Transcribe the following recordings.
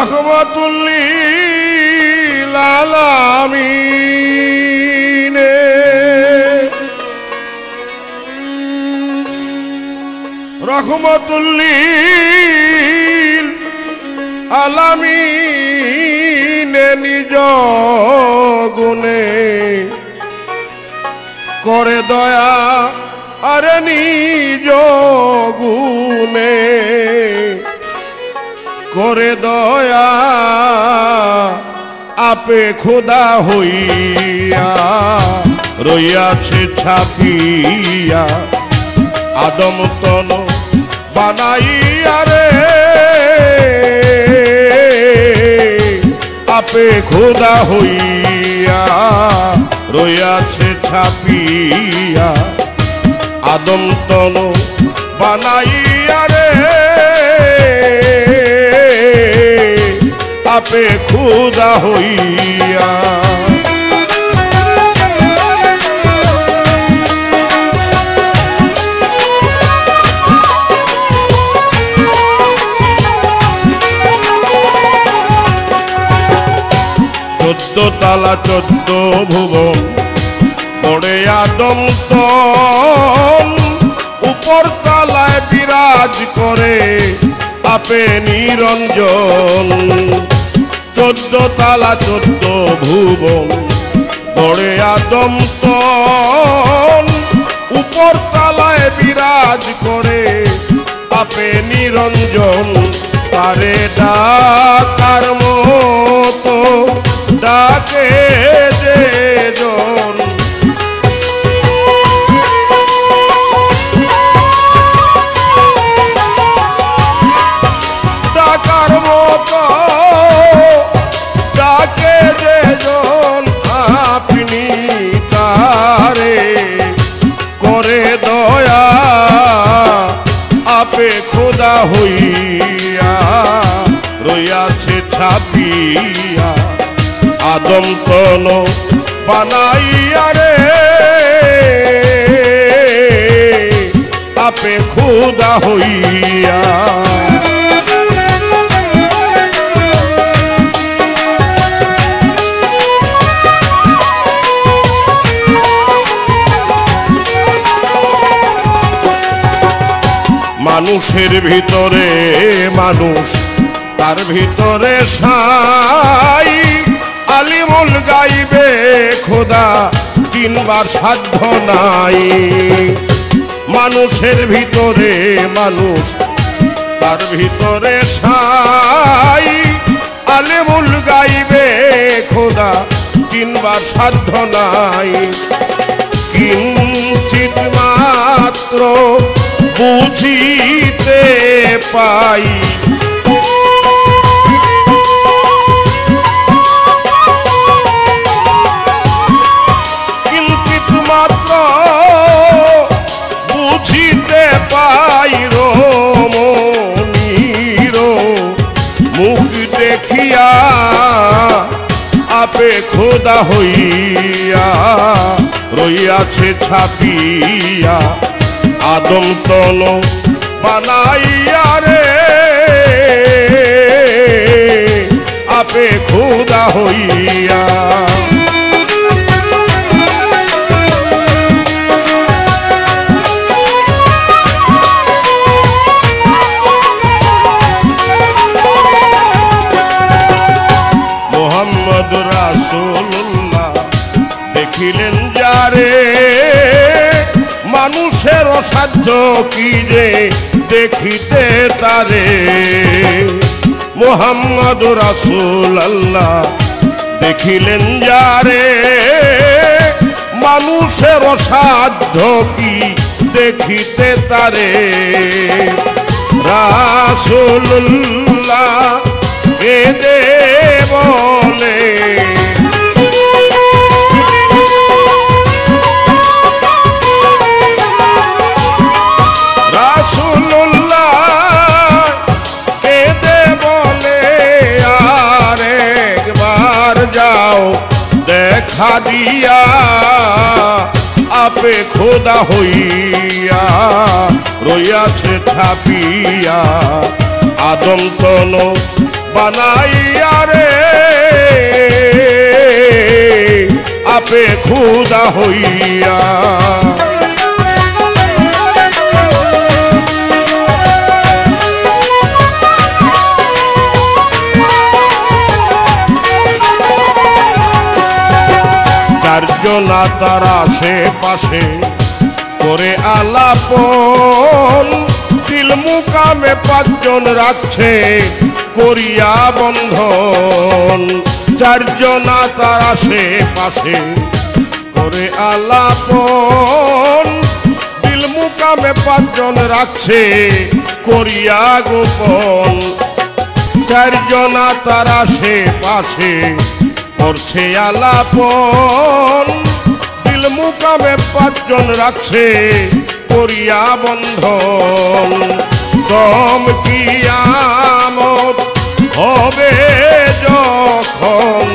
রহমতুল লিল আলামিন রহমতুল লিল আলামিন নিজ গুণে করে দয়া আরে নিজ গুণে করে দয়া আপে খোদা হইয়া রইয়াছে ছাপিয়া আদম তন বানাইয়া রে আপে খোদা হইয়া রইয়াছে ছাপিয়া আদম তন বানাইয়া রে আপে খুদা হইয়া চোদ্দ তালা 14 ভুবন পড়ে আদম তন উপর তালায় বিরাজ করে আপে নিরঞ্জন 14 তালা 14 ভুবন পড়ে আদম তন উপর তালায় বিরাজ করে আপে নিরঞ্জন তারে ডাকার মতো ডাকে যে জন ডাকার মতো ডাকে যে জন আপনি তারে করে দয়া আপে খোদা হইয়া রইয়াছে ছাপিয়া আদম তন বানাইয়া রে আপে খোদা হইয়া মানুষের ভিতরে মানুষ তার ভিতরে সাই আলিমুল গাইবে খোদা 3 বার সাধ্য নাই মানুষের ভিতরে মানুষ তার ভিতরে সাই আলিমুল গাইবে খোদা 3 বার সাধ্য নাই কিঞ্চিত মাত্র বুঝিতে পাই কিঞ্চিত মাত্র বুঝিতে পাই রমণীর মুখ দেখিয়া আপে খোদা হইয়া রইয়াছে ছাপিয়া আদম তন বানাইয়া রে আপে খোদা হইয়া মোহাম্মদ রাসূলুল্লাহ দেখিলেন যারে মানুষের অসাধ্য কি রে দেখিতে তারে মোহাম্মদ রাসূলুল্লাহ দেখিলেন যারে মানুষের অসাধ্য কি দেখিতে তারে রাসূলুল্লাহ কেঁদে বলে রাসূলুল্লাহ কেঁদে বলে আর একবার যাও দেখা দিয়া আপে খোদা হইয়া রইয়াছে ছাপিয়া আদম তন বানাইয়া রে আপে খুদা হইয়া। চারজনা তার আশেপাশে করে আলাপন, দিল মুকামে পাঁচজন রাখছে করিয়া বন্ধন। চারজনা তার আশেপাশে করে আলাপন, দিল মুকামে পাঁচজন রাখছে করিয়া গোপন। চারজনা তার আশেপাশে করছে আলাপন, দিল মুকামে পাঁচজন রাখছে করিয়া বন্ধন। দম কিয়ামত হবে যখন,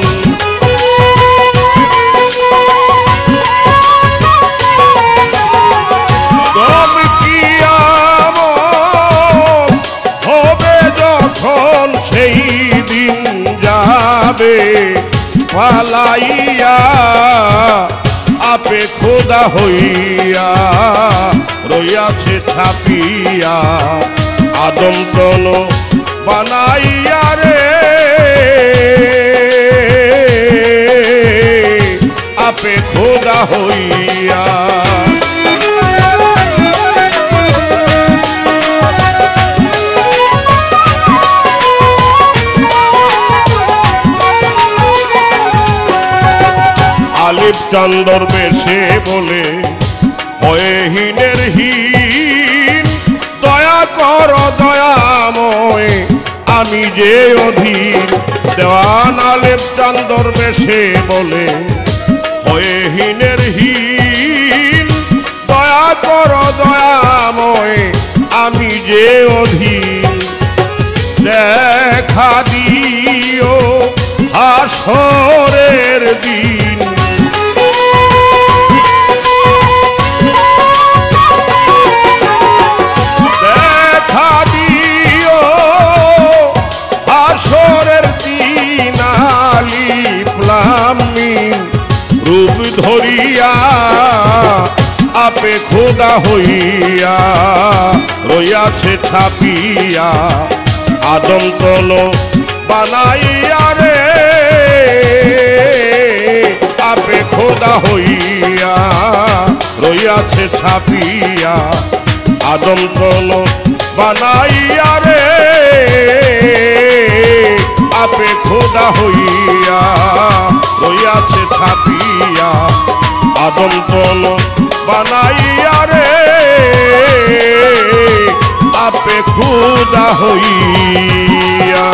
দম কিয়ামত হবে যখন, সেই দিন যাবে পালাইয়া আপে খোদা হইয়া। রইয়াছে ছাপিয়া আদম তন বানাইয়া রে আপে খোদা হইয়া। আলিফ চান্দর বেশে বলে হয়ে হীনের হীন, দয়া কর দয়াময় আমি যে অধীর। দেওয়ান আলিফ চান্দর বেশে বলে হয়ে হীনের হীন, দয়া কর দয়াময় আমি যে অধীর। দেখা দিও হাসরের দিন, দেখা দিও হাসরের দিন। আলিফ লাম মিম রূপ ধরিয়া আপে খোদা হইয়া। রইয়াছে ছাপিয়া আদম তন বানাইয়া রে আপে খোদা হইয়া। রইয়াছে ছাপিয়া আদম তন বানাইয়া রে আপে খোদা হইয়া। রইয়াছে ছাপিয়া আদম তন বানাইয়া রে আপে খুদা হইয়া।